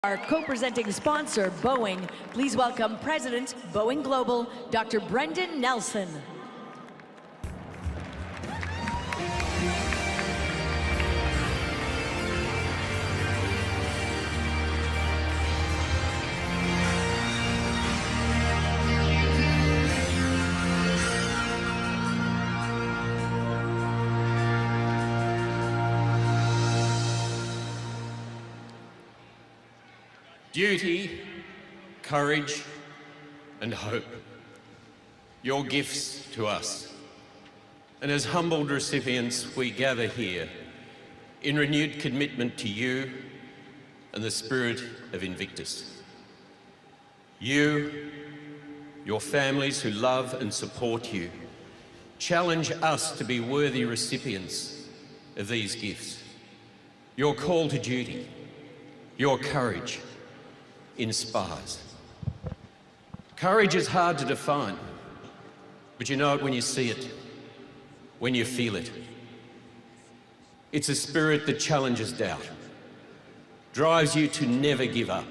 Our co-presenting sponsor, Boeing, please welcome President, Boeing Global, Dr. Brendan Nelson. Duty, courage, and hope. Your gifts to us. And as humbled recipients, we gather here in renewed commitment to you and the spirit of Invictus. You, your families who love and support you, challenge us to be worthy recipients of these gifts. Your call to duty, your courage, inspires. Courage is hard to define, but you know it when you see it, when you feel it. It's a spirit that challenges doubt, drives you to never give up,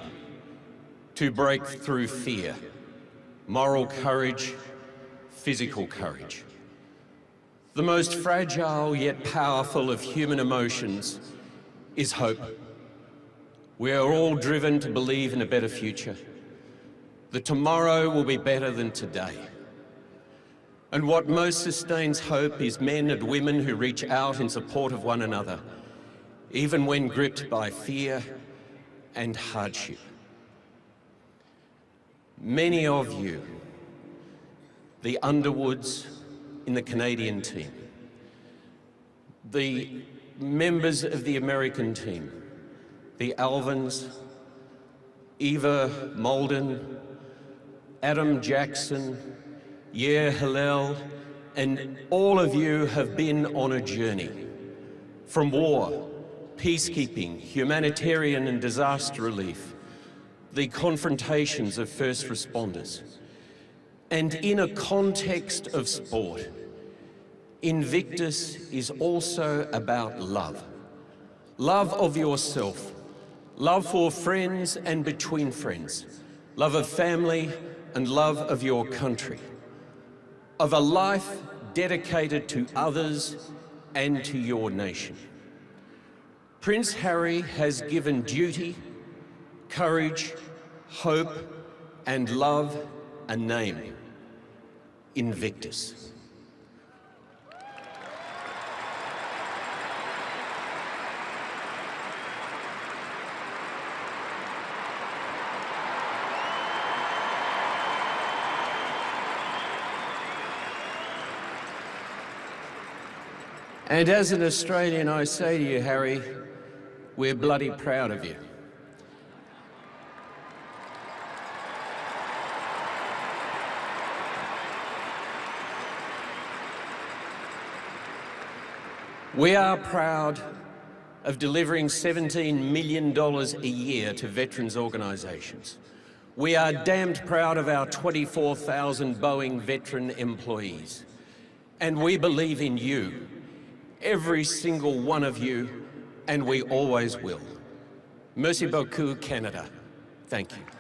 to break through fear, moral courage, physical courage. The most fragile yet powerful of human emotions is hope. We are all driven to believe in a better future, that tomorrow will be better than today. And what most sustains hope is men and women who reach out in support of one another, even when gripped by fear and hardship. Many of you, the Underwoods in the Canadian team, the members of the American team, the Alvins, Eva Molden, Adam Jackson, Yair Hillel, and all of you have been on a journey from war, peacekeeping, humanitarian and disaster relief, the confrontations of first responders. And in a context of sport, Invictus is also about love. Love of yourself, love for friends and between friends, love of family and love of your country, of a life dedicated to others and to your nation. Prince Harry has given duty, courage, hope, and love a name: Invictus. And as an Australian, I say to you, Harry, we're bloody proud of you. We are proud of delivering $17 million a year to veterans organisations. We are damned proud of our 24,000 Boeing veteran employees. And we believe in you, every single one of you, and we always will. Merci beaucoup, Canada. Thank you.